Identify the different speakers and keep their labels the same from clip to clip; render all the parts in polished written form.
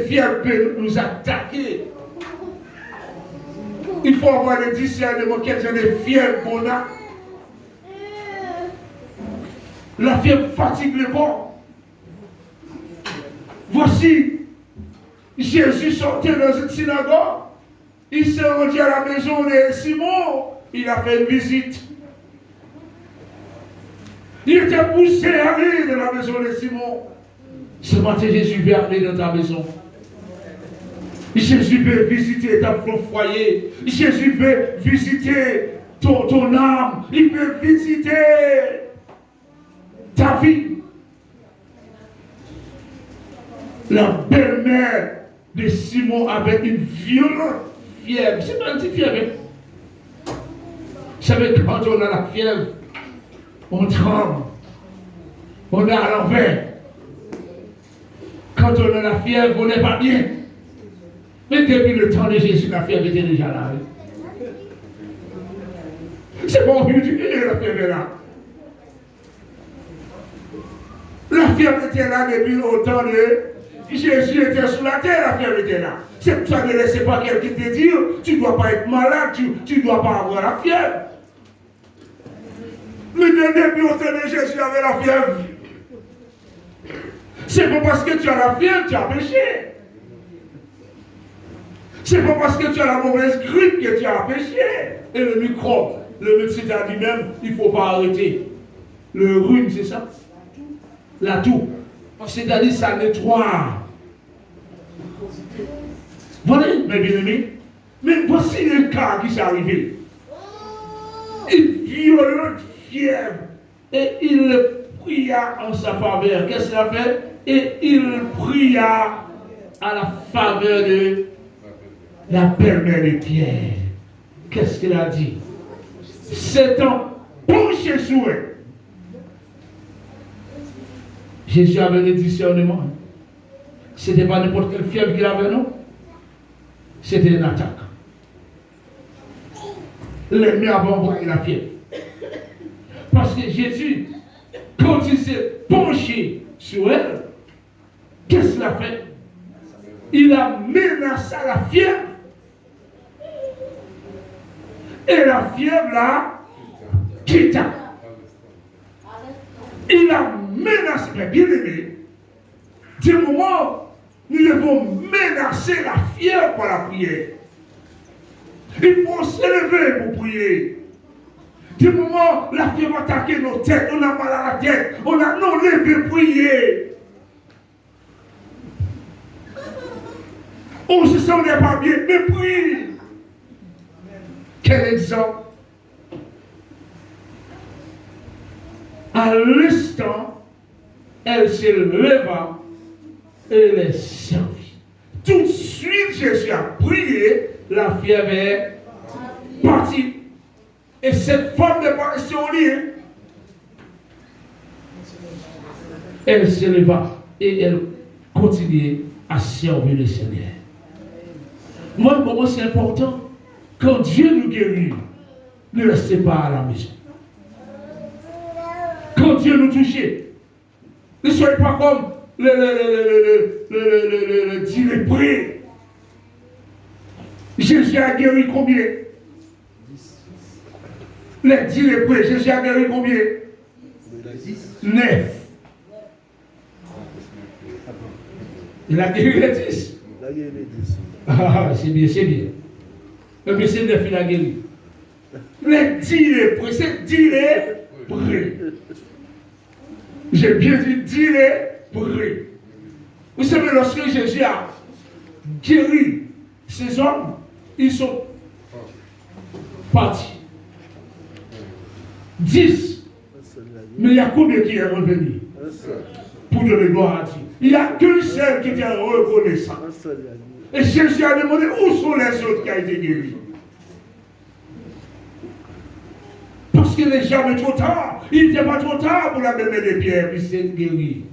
Speaker 1: fièvre peut nous attaquer. Il faut avoir le discernement quelle genre de fièvre qu'on a. La fièvre fatigue le corps. Voici, Jésus sortait dans une synagogue. Il s'est rendu à la maison de Simon. Il a fait une visite. Il était poussé à aller dans la maison de Simon. Ce matin, Jésus veut aller dans ta maison. Jésus veut visiter ton foyer. Jésus veut visiter ton âme. Il veut visiter ta vie. La belle-mère de Simon avait une violente fièvre. C'est pas une petite fièvre. Vous savez, quand on a la fièvre, on tremble. On est à l'envers. Quand on a la fièvre, on n'est pas bien. Mais depuis le temps de Jésus, la fièvre était déjà là. C'est bon, la fièvre est là. La fièvre était là depuis le temps de Jésus était sur la terre, la fièvre était là. C'est pour ça ne laissez pas quelqu'un te dire, tu ne dois pas être malade, tu ne dois pas avoir la fièvre. Mais depuis le temps de Jésus avait la fièvre. C'est pas parce que tu as la fièvre, tu as péché. C'est pas parce que tu as la mauvaise grippe que tu as péché. Et le microbe, le médecin a dit même, il ne faut pas arrêter. Le rhume, c'est ça? La toux. C'est-à-dire, ça nettoie. Voilà, mes bien-aimés. Mais voici le cas qui s'est arrivé. Une violente fièvre. Et il pria en sa faveur. Qu'est-ce qu'il a fait? Et il pria à la faveur de la belle-mère de Pierre. Qu'est-ce qu'il a dit? S'étant penché sur elle. Jésus avait le discernement. Ce n'était pas n'importe quelle fièvre qu'il avait, non? C'était une attaque. L'ennemi avait envoyé la fièvre. Parce que Jésus, quand il s'est penché sur elle, qu'est-ce qu'il a fait? Il a menacé la fièvre. Et la fièvre là, quitta. Il a menacé, mais bien aimé, du moment, nous devons menacer la fièvre par la prière. Il faut s'élever pour prier. Du moment, la fièvre attaque nos têtes, on a mal à la tête, on a non levé prier. On se sent on n'est pas bien, mais prie. Quel exemple? À l'instant, elle se leva et elle est servie. Tout de suite, Jésus a prié, la fièvre est partie. Et cette femme n'est pas restée au lit. Elle se leva et elle continuait à servir le Seigneur. Moi, comment c'est important? Quand Dieu nous guérit, ne restez pas à la maison. Quand Dieu nous touche, ne soyez pas comme le dit lépreux. Jésus a guéri combien? Les 10 lépreux, Jésus a guéri combien? 9. Il a guéri les 10. Ah, c'est bien, c'est bien. Mais c'est 9, il a guéri. Les 10 lépreux, c'est 10 lépreux. J'ai bien dit 10 lépreux. Vous savez, lorsque Jésus a guéri ces hommes, ils sont partis. 10. Mais il y a combien qui est revenu pour donner gloire à Dieu? Il n'y a qu'une seule qui était reconnaissant. Et Jésus a demandé où sont les autres qui ont été guéris. Parce qu'il n'est jamais trop tard. Il n'était pas trop tard pour la belle-mère de Pierre, puis c'est guéri.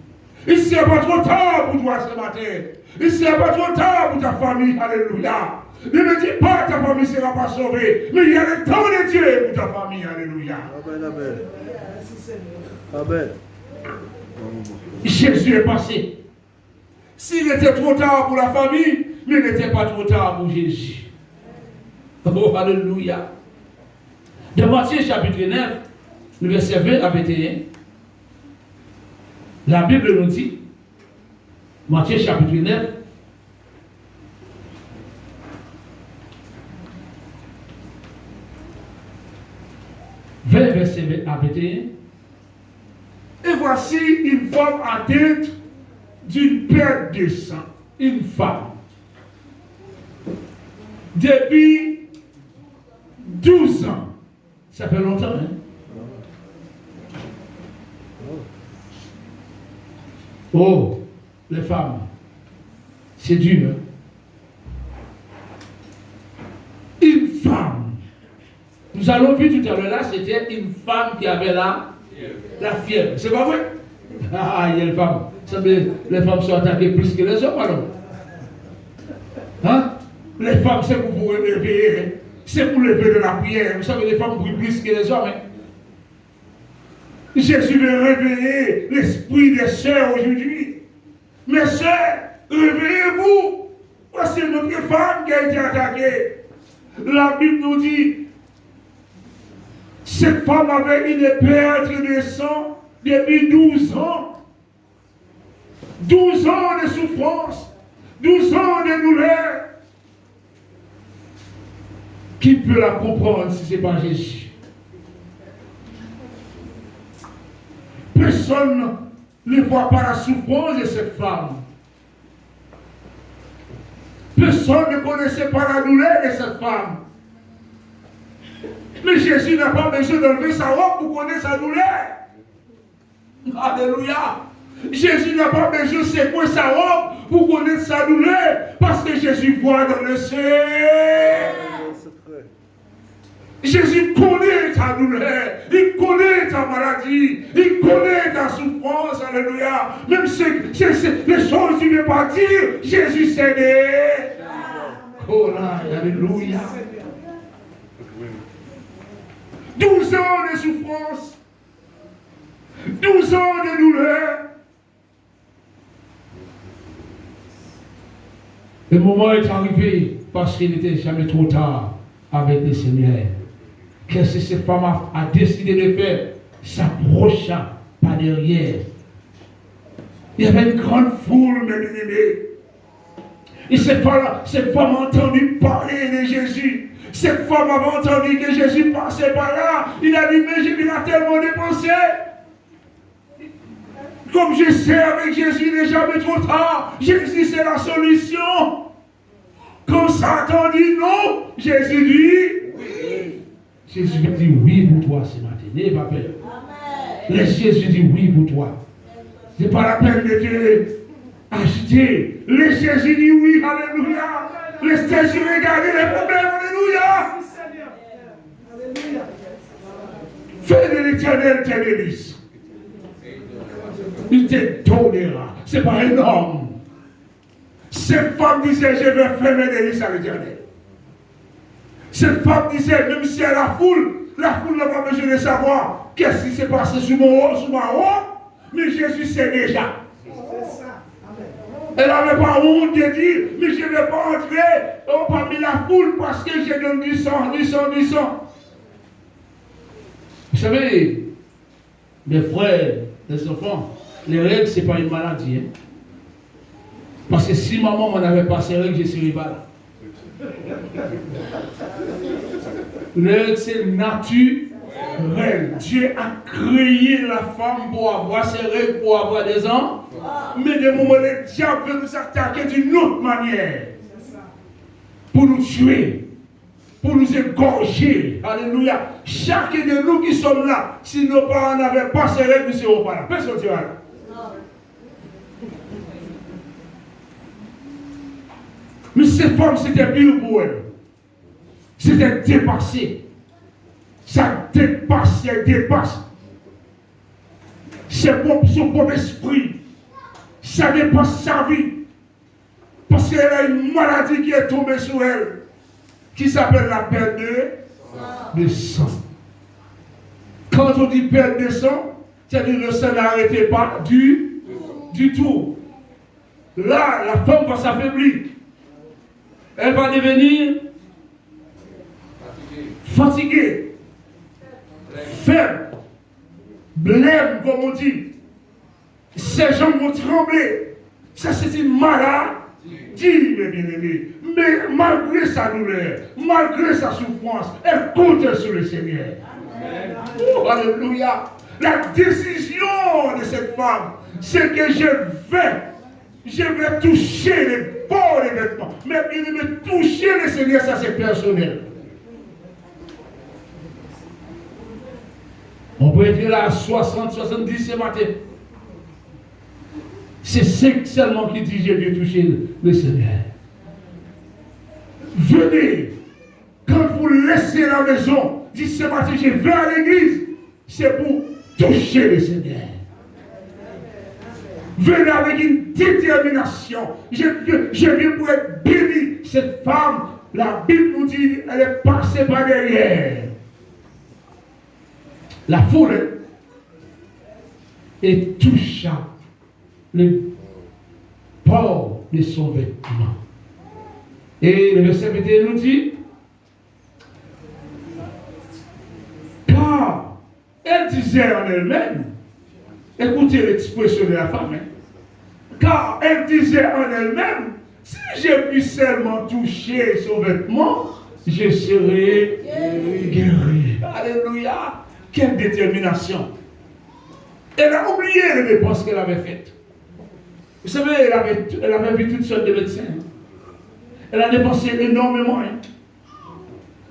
Speaker 1: Il ne sera pas trop tard pour toi ce matin. Il ne sera pas trop tard pour ta famille. Alléluia. Ne me dis pas que ta famille ne sera pas sauvée. Mais il y a le temps de Dieu pour ta famille. Alléluia.
Speaker 2: Amen, amen. Amen.
Speaker 1: Jésus est passé. S'il était trop tard pour la famille, mais il n'était pas trop tard pour Jésus. Oh, alléluia. Dans Matthieu chapitre 9, le verset 20 à 21, la Bible nous dit, Matthieu chapitre 9, verset 20 à 21, et voici une femme atteinte d'une perte de sang, une femme, depuis 12 ans. Ça fait longtemps, hein? Oh, les femmes, c'est dur. Hein? Une femme. Nous allons vu tout à l'heure là, c'était une femme qui avait la fièvre. C'est pas vrai? Ah, il y a une femme. Les femmes sont attaquées plus que les hommes alors. Hein? Les femmes, c'est pour vous réveiller. Hein? C'est pour lever de la prière. Vous savez, les femmes brillent plus que les hommes. Hein? Jésus veut réveiller l'esprit des sœurs aujourd'hui. Mes sœurs, réveillez-vous. Voici notre femme qui a été attaquée. La Bible nous dit, cette femme avait une perte de sang depuis 12 ans. 12 ans de souffrance, 12 ans de douleur. Qui peut la comprendre si ce n'est pas Jésus? Personne ne voit pas la souffrance de cette femme. Personne ne connaissait pas la douleur de cette femme. Mais Jésus n'a pas besoin d'enlever sa robe pour connaître sa douleur. Alléluia. Jésus n'a pas besoin de secouer sa robe pour connaître sa douleur. Parce que Jésus voit dans le ciel. Jésus connaît ta douleur, il connaît ta maladie, il connaît ta souffrance, alléluia. Même si les choses tu ne veux pas dire, Jésus sait. Oh là, alléluia. 12 ans de souffrance, 12 ans de douleur. Le moment est arrivé parce qu'il n'était jamais trop tard avec le Seigneur. Qu'est-ce que cette femme a décidé de faire? S'approcha par derrière. Il y avait une grande foule, mes bien-aimés. Et cette femme a entendu parler de Jésus. Cette femme avait entendu que Jésus passait par là. Il a dit, mais il a tellement dépensé. Comme je sais avec Jésus, il n'est jamais trop tard. Jésus, c'est la solution. Quand Satan dit non, Jésus dit oui. Jésus dit oui pour toi ce matin. N'ayez pas peur. Laisse Jésus dit oui pour toi. Ce n'est pas la peine de te agiter. Laisse Jésus dire oui, alléluia. Laisse Jésus regarder les problèmes, alléluia. Fais de l'Éternel tes délices. Il te donnera. Ce n'est pas énorme. Cette femme disait, je vais faire mes délices à l'Éternel. Cette femme disait, même si elle a la foule n'a pas besoin de savoir qu'est-ce qui s'est passé sous ma robe, mais Jésus sait déjà. Elle n'avait pas honte de dire, mais je ne vais pas entrer parmi la foule parce que j'ai donné du sang. Vous savez, mes frères, les enfants, les règles, ce n'est pas une maladie. Hein? Parce que si maman m'en avait pas ces règles, je ne serais pas là. Règle, c'est naturel. Dieu a créé la femme pour avoir ses règles, pour avoir des enfants. Mais de moment, le diable veut nous attaquer d'une autre manière. Pour nous tuer. Pour nous égorger. Alléluia. Chacun de nous qui sommes là, si nos parents n'avaient pas ces règles, nous ne serons pas là. Personne ne sera là. Mais cette femme, c'était pire pour elle. C'était dépassé. Ça dépasse, elle dépasse. C'est son propre esprit. Ça dépasse sa vie. Parce qu'elle a une maladie qui est tombée sur elle. Qui s'appelle la perte de sang. Quand on dit perte de sang, c'est-à-dire le sang n'arrêtait pas du tout. là, la femme va s'affaiblir. Elle va devenir fatiguée, faible, blême, comme on dit. Ses jambes vont trembler. Ça, c'est une maladie, mes bien-aimés. Mais malgré sa douleur, malgré sa souffrance, elle compte sur le Seigneur. Oh, alléluia. La décision de cette femme, c'est que je vais toucher les bords des vêtements. Mais bien-aimés, toucher le Seigneur, ça c'est personnel. On peut être là à 60, 70 ce matin. C'est 5 seulement qui disent je vais toucher le Seigneur. Venez, quand vous laissez la maison, dites ce matin je vais à l'église, c'est pour toucher le Seigneur. Venez avec une détermination. Je viens pour être béni. Cette femme, la Bible nous dit, elle est passée par derrière la foule et toucha le port de son vêtement. Et le verset 21 nous dit, car elle disait en elle-même, écoutez l'expression de la femme, car elle disait en elle-même, si je puis seulement toucher son vêtement, je serai guéri. Alléluia. Quelle détermination. Elle a oublié les dépenses qu'elle avait faites. Vous savez, elle avait vu toutes sortes de médecins. Elle a dépensé énormément.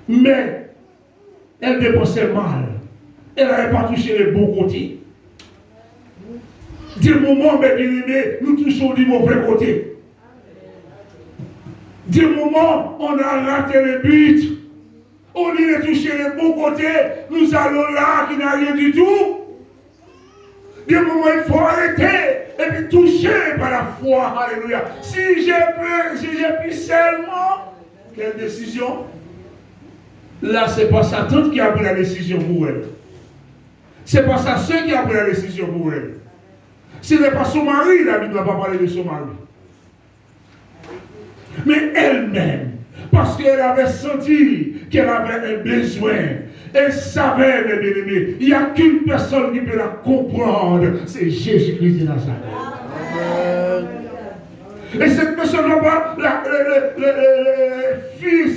Speaker 1: Mais elle dépensait mal. Elle n'avait pas touché les bons côtés. Des moments, mes bien-aimés, nous touchons du mauvais côté. Des moments, on a raté le but. Au lieu de toucher les bons côtés, nous allons là qui n'a rien du tout. Des moments, il faut arrêter et puis toucher par la foi. Alléluia. Si j'ai pu seulement, quelle décision? Là, ce n'est pas sa tante qui a pris la décision pour elle. Ce n'est pas sa soeur qui a pris la décision pour elle. Ce n'est pas son mari, la Bible ne va pas parler de son mari. Mais elle-même, parce qu'elle avait senti qu'elle avait un besoin, elle savait, mes bien-aimés, il n'y a qu'une personne qui peut la comprendre, c'est Jésus-Christ de Nazareth. Et cette personne là-bas, la fille,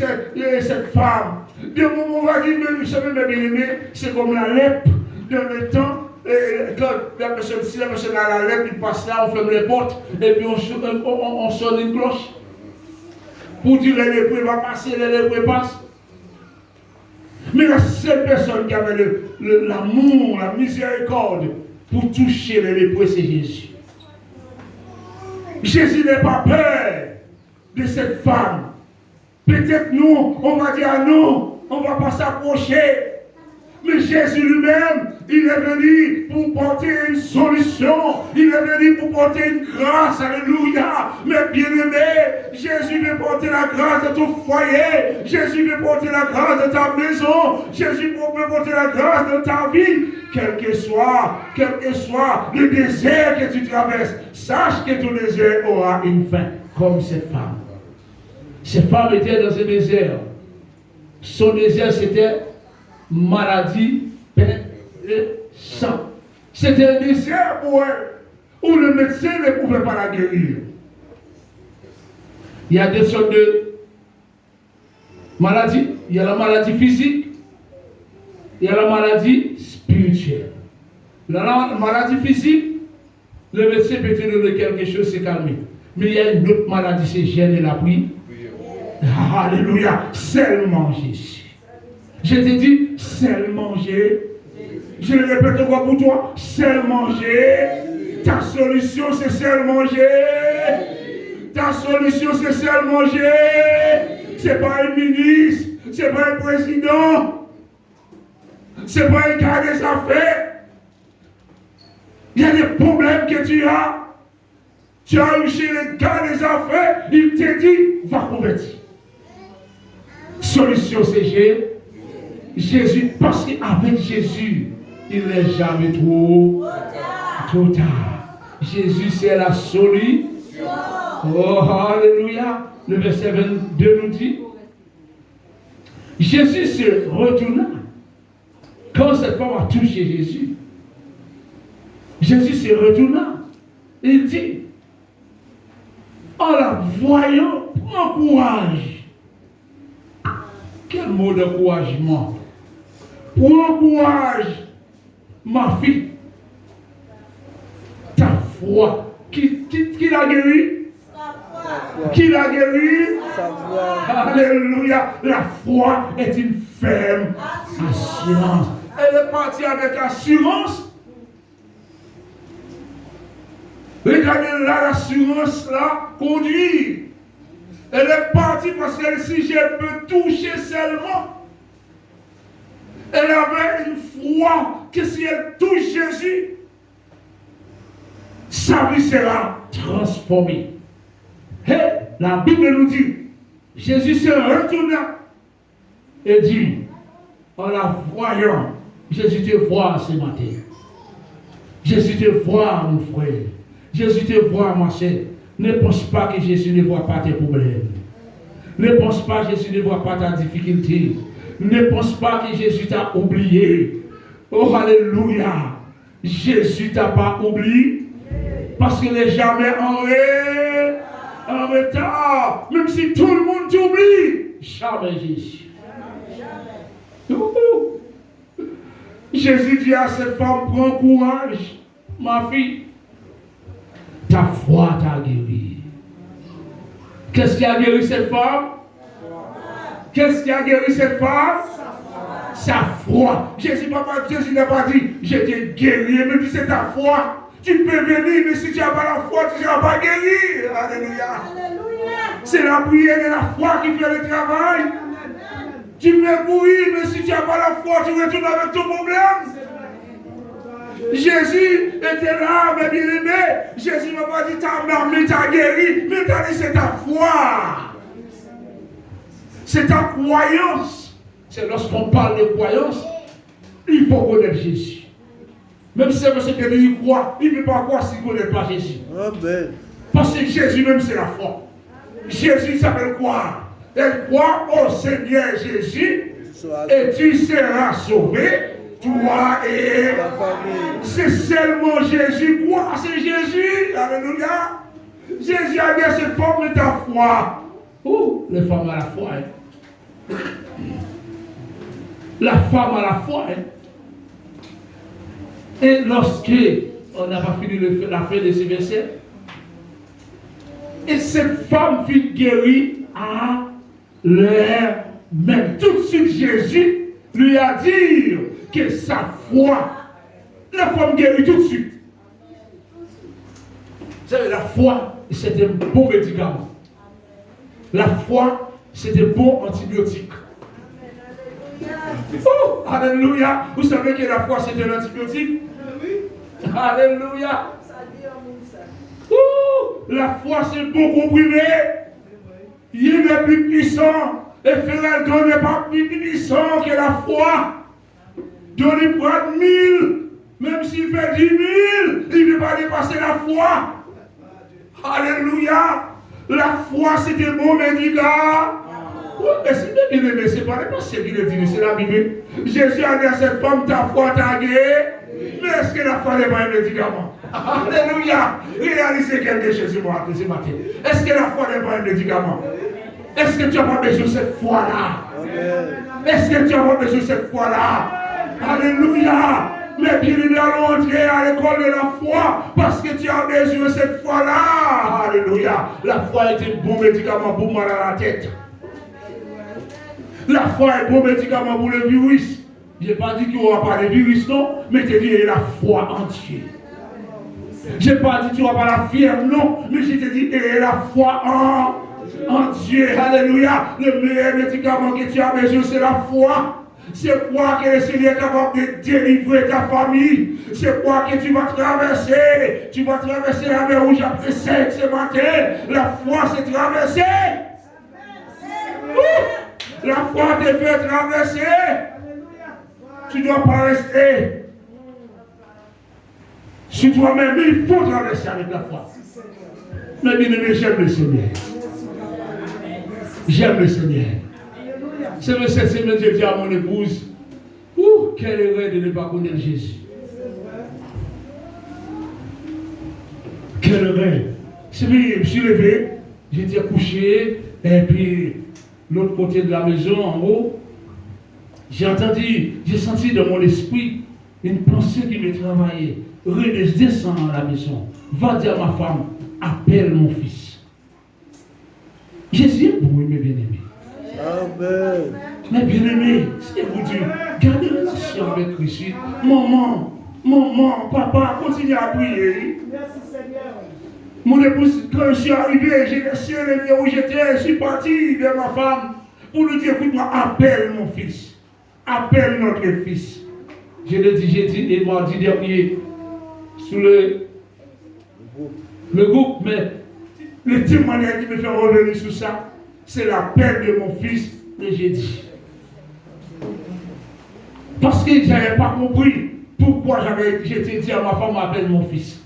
Speaker 1: cette femme, de moment on va dire, vous savez, mes bien-aimés, c'est comme la lèpre de le temps. Et quand si la personne a la lèpre, il passe là, on ferme les portes, et puis on sonne une cloche. Pour dire les lépreux va passer, les lépreux passent. Mais la seule personne qui avait l'amour, la miséricorde pour toucher les lépreux, c'est Jésus. Jésus n'est pas peur de cette femme. Peut-être nous, on va dire non, on ne va pas s'approcher. Mais Jésus lui-même, il est venu pour porter une solution. Il est venu pour porter une grâce. Alléluia. Mais bien-aimé, Jésus veut porter la grâce de ton foyer. Jésus veut porter la grâce de ta maison. Jésus veut porter la grâce de ta vie. Quel que soit le désert que tu traverses, sache que ton désert aura une fin. Comme cette femme. Cette femme était dans un désert. Son désert, c'était maladie, peine et sang. C'était un désert pour elle, où le médecin ne pouvait pas la guérir. Il y a des sortes de maladies. Il y a la maladie physique, il y a la maladie spirituelle. La maladie physique, le médecin peut te donner quelque chose, c'est calmé. Mais il y a une autre maladie, c'est gêne et la pluie. Alléluia, seulement Jésus. Je te dis, seul manger. Je le répète encore pour toi, seul manger. Ta solution, c'est seul manger. Ta solution, c'est seul manger. C'est pas un ministre, c'est pas un président, c'est pas un gars des affaires. Il y a des problèmes que tu as. Tu as eu chez les gars des affaires, il te dit, va convertir. Solution, c'est Jésus, parce qu'avec Jésus, il n'est jamais trop tard. Jésus, c'est la solution. Oh, alléluia. Le verset 22 nous dit, Jésus se retourna. Quand cette femme a touché Jésus, Jésus se retourna. Il dit, en la voyant, prends courage. Quel mot d'encouragement. Prends courage, ma fille. Ta foi. Qui l'a guéri? Qui l'a guéri? Alléluia. La foi est une ferme assurance. Elle est partie avec assurance. Regardez là, l'assurance là conduit. Elle est partie parce qu'elle si je peux toucher seulement. Elle avait une foi que si elle touche Jésus, sa vie sera transformée. Et la Bible nous dit, Jésus se retourna et dit, en la voyant, Jésus te voit ce matin. Jésus te voit, mon frère. Jésus te voit, ma soeur. Ne pense pas que Jésus ne voit pas tes problèmes. Ne pense pas que Jésus ne voit pas ta difficulté. Ne pense pas que Jésus t'a oublié. Oh, alléluia. Jésus t'a pas oublié. Parce qu'il n'est jamais en retard. Même si tout le monde t'oublie. Jamais Jésus. Jésus dit à cette femme, prends courage, ma fille. Ta foi t'a guéri. Qu'est-ce qui a guéri cette femme? Qu'est-ce qui a guéri cette femme? Sa foi. Jésus n'a pas dit, je t'ai guéri, mais dit c'est ta foi. Tu peux venir, mais si tu n'as pas la foi, tu ne seras pas guéri. Alléluia. C'est la prière de la foi qui fait le travail. Tu peux mourir, mais si tu n'as pas la foi, tu retournes avec ton problème. Jésus était là, mes bien-aimés. Jésus m'a pas dit ta marmite t'a guéri, mais t'as dit c'est ta foi. C'est ta croyance. C'est lorsqu'on parle de croyance, il faut connaître Jésus. Même si c'est parce que il croit, il ne peut pas croire s'il ne connaît pas Jésus. Amen. Parce que Jésus même c'est la foi. Jésus s'appelle croire. Elle croit au Seigneur Jésus et tu seras sauvé. Toi et ta famille. C'est seulement Jésus. Quoi? C'est Jésus. Alléluia. Jésus a dit à cette femme de ta foi. Oh, les femmes à la foi. Hein. La femme à la foi. Hein. Et lorsque on n'a pas fini la fin de ce verset, et cette femme fut guérie à l'heure même. Tout de suite, Jésus lui a dit que sa foi, la femme guérit tout de suite. Vous savez, la foi, c'est un bon médicament. La foi, c'est un bon antibiotique. Oh, alléluia. Vous savez que la foi, c'est un antibiotique? Alléluia. Oh, la foi, c'est un bon comprimé. Il est plus puissant. Et frère, Dieu n'est pas plus puissant que la foi. Dieu lui prend 1000. Même s'il fait 10 000, il ne peut pas dépasser la foi. Alléluia. La foi, c'est un bon médicament. Mais c'est bien aimé, c'est pas les pensées qui le disent, c'est la Bible. Jésus a dit à cette femme, ta foi t'a guéri. Mais est-ce que la foi n'est pas un médicament? Alléluia. Réalisez quelque chose ce matin. Est-ce que la foi n'est pas un médicament? Est-ce que tu n'as pas besoin de cette foi-là? Est-ce que tu n'as pas besoin de cette foi-là? Alléluia. Mais bien allons entrer à l'école de la foi parce que tu as besoin de cette foi-là. Alléluia. La foi est un bon médicament pour mal à la tête. La foi est un bon médicament pour le virus. Je n'ai pas dit qu'il n'y aura pas de virus, non, mais je dis la foi entière. Je n'ai pas dit qu'il n'y aura pas la fièvre, non, mais je te dis la foi en Dieu. Alléluia. Le meilleur médicament que tu as besoin, c'est la foi. C'est quoi que le Seigneur est capable de délivrer ta famille. C'est quoi que tu vas traverser. Tu vas traverser la mer rouge après 5 ce matin. La foi, c'est traverser. La foi te fait traverser. Tu ne dois pas rester sur toi-même. Il faut traverser avec la foi. Mais bien aimé, j'aime le Seigneur. J'aime le Seigneur. C'est le 7e semaine, je dis à mon épouse, quelle erreur de ne pas connaître Jésus. Quelle erreur. Je me suis levé, j'étais couché, et puis l'autre côté de la maison, en haut, j'ai senti dans mon esprit une pensée qui me travaillait. Descends à la maison, va dire à ma femme, appelle mon fils. Jésus est bon, mes bien-aimés.
Speaker 2: Amen.
Speaker 1: Mes bien-aimés, c'est vous dire, gardez la relation avec Christ. Maman, papa, continuez à prier.
Speaker 3: Merci Seigneur.
Speaker 1: Mon épouse, quand je suis arrivé, j'ai laissé le lieu où j'étais, je suis parti vers ma femme pour lui dire, écoute-moi, appelle mon fils. Appelle notre fils. Je l'ai dit, j'ai dit, et mardi dernier, sous le groupe, mais le témoignage qui me fait revenir sur ça, c'est l'appel de mon fils le jeudi. Parce que je n'avais pas compris pourquoi j'étais dit à ma femme, appelle mon fils.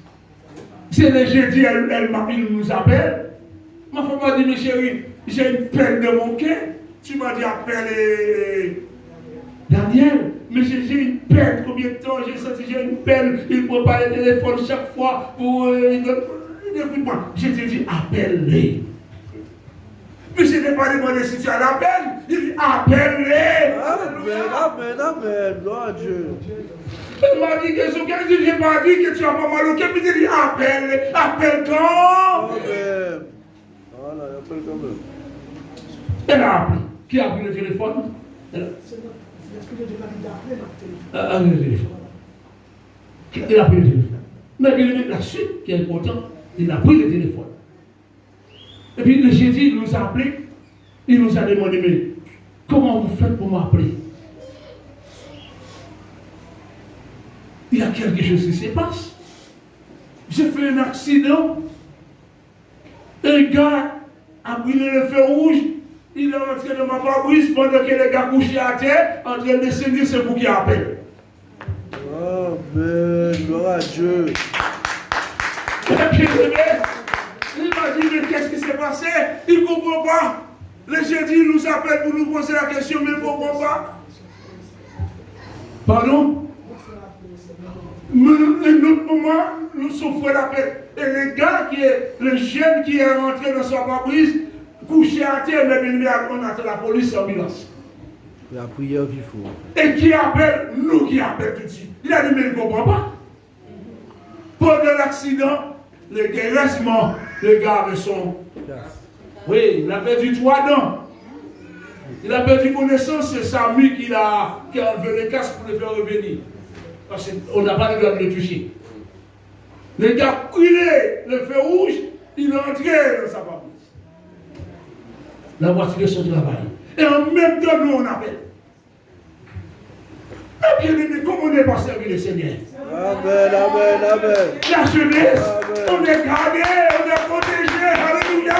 Speaker 1: C'est le jeudi, il nous appelle. Ma femme m'a dit, mais chérie, j'ai une peine de mon cœur. Tu m'as dit, appelle Daniel. Mais j'ai une peine, combien de temps j'ai senti, j'ai une peine. Il ne prend pas le téléphone chaque fois pour... écoute-moi, je t'ai dit, appelle-les. Mais je n'ai pas demandé si tu as l'appel. Il dit, appelle-les.
Speaker 2: Amen, gloire à Dieu.
Speaker 1: Elle m'a dit que son cœur, je n'ai pas dit que tu n'as pas mal au cœur, mais il dit, appelle-les, appelle-toi.
Speaker 2: Amen. Voilà, appelle quand même.
Speaker 1: Elle a appelé. Qui a pris le téléphone? Elle a... le téléphone. Il a pris le téléphone. Mais la suite qui est importante, il a pris le téléphone. Et puis le jeudi, il nous a appelé. Il nous a demandé, mais comment vous faites pour m'appeler? Il y a quelque chose qui se passe. J'ai fait un accident. Un gars a brûlé le feu rouge. Il est rentré dans ma pare-brise pendant que les gars couchaient à terre, en train de descendre, c'est vous qui appelez.
Speaker 2: Amen, gloire à Dieu.
Speaker 1: Il m'a dit, mais qu'est-ce qui s'est passé? Il ne comprend pas. Le jeudi, il nous appelle pour nous poser la question, mais il ne comprend pas. Pardon? Un autre moment, nous souffrons la paix. Et le gars le jeune qui est rentré dans sa pare-brise, couché à terre, mais on attend la police en ambulance.
Speaker 2: La prière qu'il faut.
Speaker 1: Et qui appelle? Nous qui appelle tout de suite. Il a dit, mais il ne comprend pas. Pendant l'accident, le guérissement, le gars avait son... Oui, il a perdu 3 dents. Il a perdu connaissance, c'est sa mue qui a enlevé le casque pour le faire revenir. Parce qu'on n'a pas le droit de le toucher. Le gars brûlé, le feu rouge, il est entré dans sa pare-brise. La voiture de son travail. Et en même temps, nous on appelle. Mais bien aimé, comment on n'est pas servi le Seigneur?
Speaker 2: Amen.
Speaker 1: La jeunesse, amen. On est gardé, on est protégé, alléluia.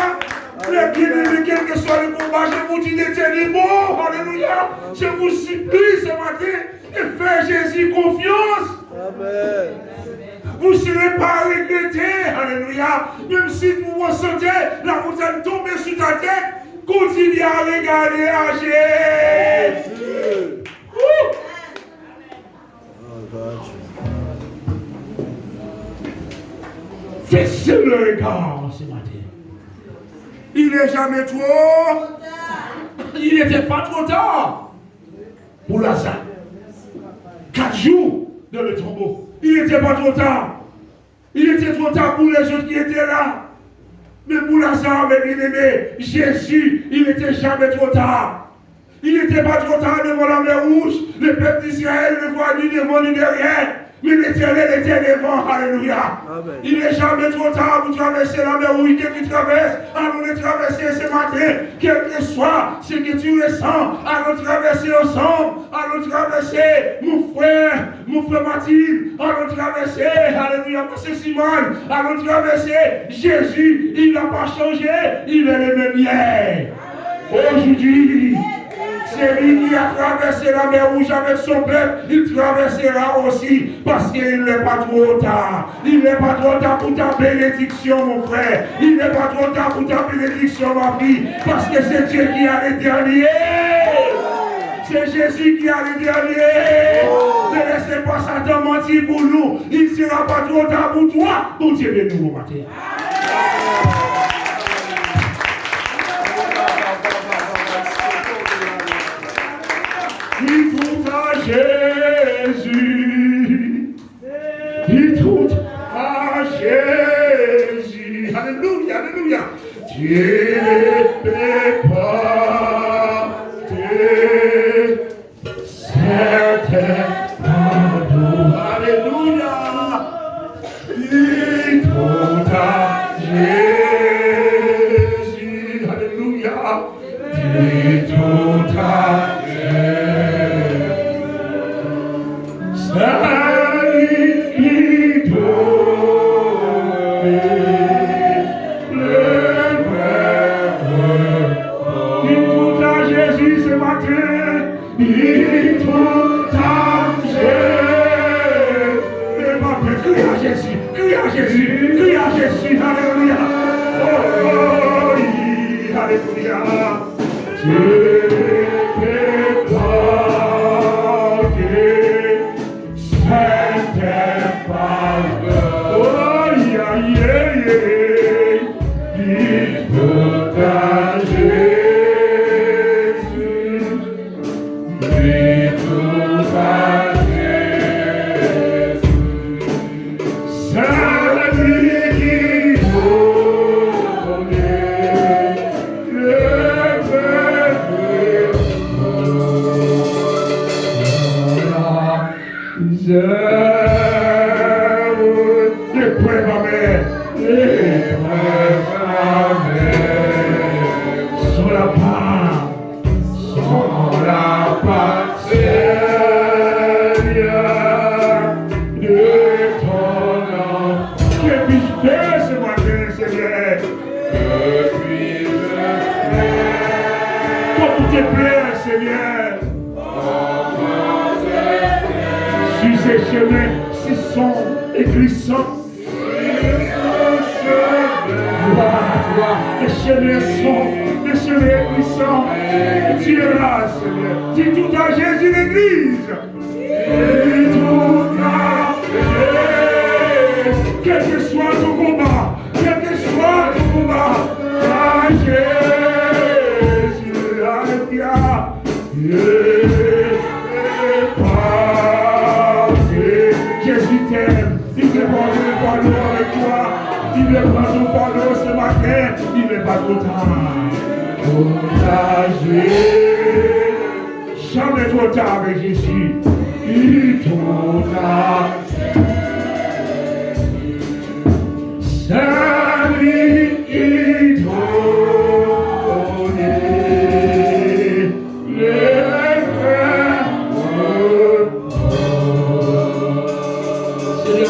Speaker 1: Mais bien aimé, quel que soit le combat, je vous dis d'éternellement, alléluia. Je vous supplie ce matin de faire Jésus confiance.
Speaker 2: Amen.
Speaker 1: Vous ne serez pas regrettés, alléluia. Même si vous ressentez la montagne tomber sur ta tête, continuez à regarder à Jésus. Faites le regard ce matin. Il n'est jamais trop. Il n'était pas trop tard pour Lazare. 4 jours dans le tombeau. Il n'était pas trop tard. Il était trop tard pour les autres qui étaient là. Mais pour Lazare, mes bien-aimés, Jésus, il n'était jamais trop tard. Il n'était pas trop tard devant la mer rouge. Le peuple d'Israël ne voit ni devant ni derrière. Mais l'Éternel était devant, alléluia. Amen. Il n'est jamais trop tard pour traverser la mer rouge que tu traverses. Allons le traverser ce matin, quel que soit ce que tu ressens. Allons traverser ensemble. Allons traverser, mon frère Mathilde. Allons traverser, alléluia, M. Simon. Allons traverser Jésus. Il n'a pas changé. Il est le même hier. Aujourd'hui. C'est lui qui a traversé la mer Rouge avec son peuple, il traversera aussi parce qu'il n'est pas trop tard. Il n'est pas trop tard pour ta bénédiction, mon frère. Il n'est pas trop tard pour ta bénédiction, ma fille, parce que c'est Dieu qui a le dernier. C'est Jésus qui a le dernier. Ne laissez pas Satan mentir pour nous. Il ne sera pas trop tard pour toi. Bon Dieu, bénis-nous au matin. Il tout à Jésus. Il tout à Jésus. Alléluia, alléluia. Dieu ne peut pas certains pardons. Alléluia. Il tout à Jésus. Alléluia. Il tout à Crie à Jésus, alléluia. Oh, oui, alléluia. Dieu peut porter certains pardons. Oh, yeah, yeah, yeah. Il tout à Jésus. Il tout à ces chemins si sombres et glissants. Gloire à toi. Les chemins sombres, les chemins glissants. Tu es là, Seigneur. Dis tout à Jésus l'Église. Dis tout à Jésus. Quel que soit ton combat, quel que soit ton combat, à Jésus. Alléluia. Jésus t'aime, il veut prendre le pardon avec toi, il veut prendre ton pardon ce matin, il n'est pas trop tard. Jamais trop tard avec Jésus, il trop tard. Salut, il trop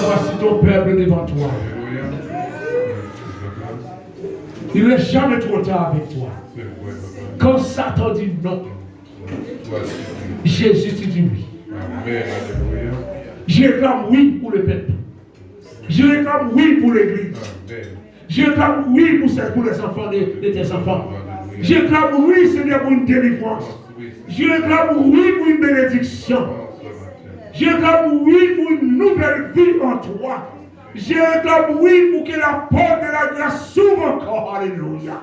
Speaker 1: voici ton peuple devant toi. Il n'est jamais trop tard avec toi. Quand Satan dit non, Jésus te dit oui. Je réclame oui pour le peuple. Je réclame oui pour l'église. Je réclame oui pour les enfants de tes enfants. Je réclame oui, Seigneur, pour une délivrance. Je réclame oui pour une bénédiction. Je réclame oui pour une nouvelle vie en toi. Je réclame oui pour que la porte de la grâce s'ouvre encore. Alléluia.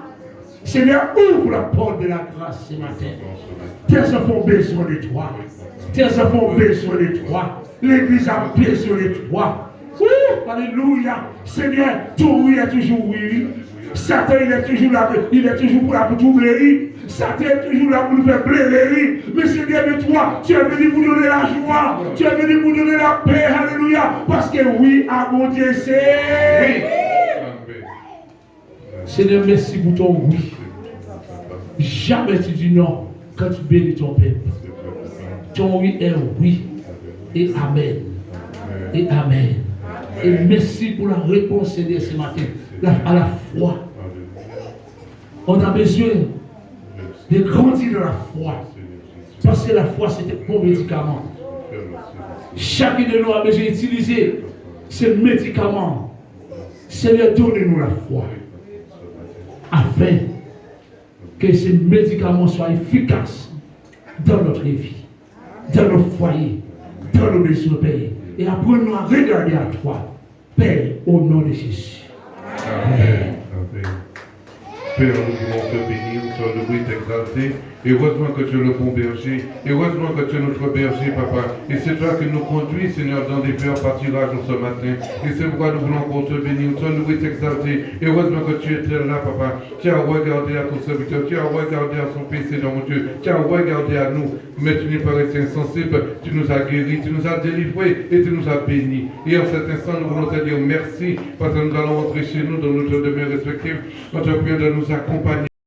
Speaker 1: Seigneur, ouvre la porte de la grâce ce matin. Tes enfants ont besoin de toi. Tes enfants ont besoin de toi. L'église a besoin de toi. Alléluia. Seigneur, ton oui est toujours oui. Satan, il est toujours là. Il est toujours là pour tout blairer. Satan est toujours là pour nous faire blairer. Mais Seigneur de toi, tu es venu pour donner la joie. Tu es venu pour donner la paix. Alléluia. Parce que oui, à mon Dieu, c'est. Seigneur, merci pour ton oui. Jamais tu dis non quand tu bénis ton peuple. Ton oui est oui. Et amen. Et amen. Et merci pour la réponse, Seigneur, ce matin. À la foi. On a besoin de grandir dans la foi. Parce que la foi, c'est un bon médicament. Chacun de nous a besoin d'utiliser ce médicament. Seigneur, donnez-nous la foi. Afin que ce médicament soit efficace dans notre vie, dans nos foyers, dans nos maisons, Père. Et apprenons à regarder à toi, Père, au nom de Jésus.
Speaker 3: Amen. Amen. Père, nous voulons te bénir, te louer, t'exalter. Et heureusement que tu es le bon berger. Et heureusement que tu es notre berger, Papa. Et c'est toi qui nous conduis, Seigneur, dans des fleurs pâturages ce matin. Et c'est pourquoi nous voulons encore te bénir, te louer, t'exalter. Et heureusement que tu étais là, Papa. Tu as regardé à ton serviteur. Tu as regardé à son Père, Seigneur mon Dieu. Tu as regardé à nous. Mais tu n'es pas resté insensible. Tu nous as guéris, tu nous as délivrés et tu nous as bénis. Et en cet instant, nous voulons te dire merci parce que nous allons rentrer chez nous dans notre demeure respective. Notre prière de nous accompagner.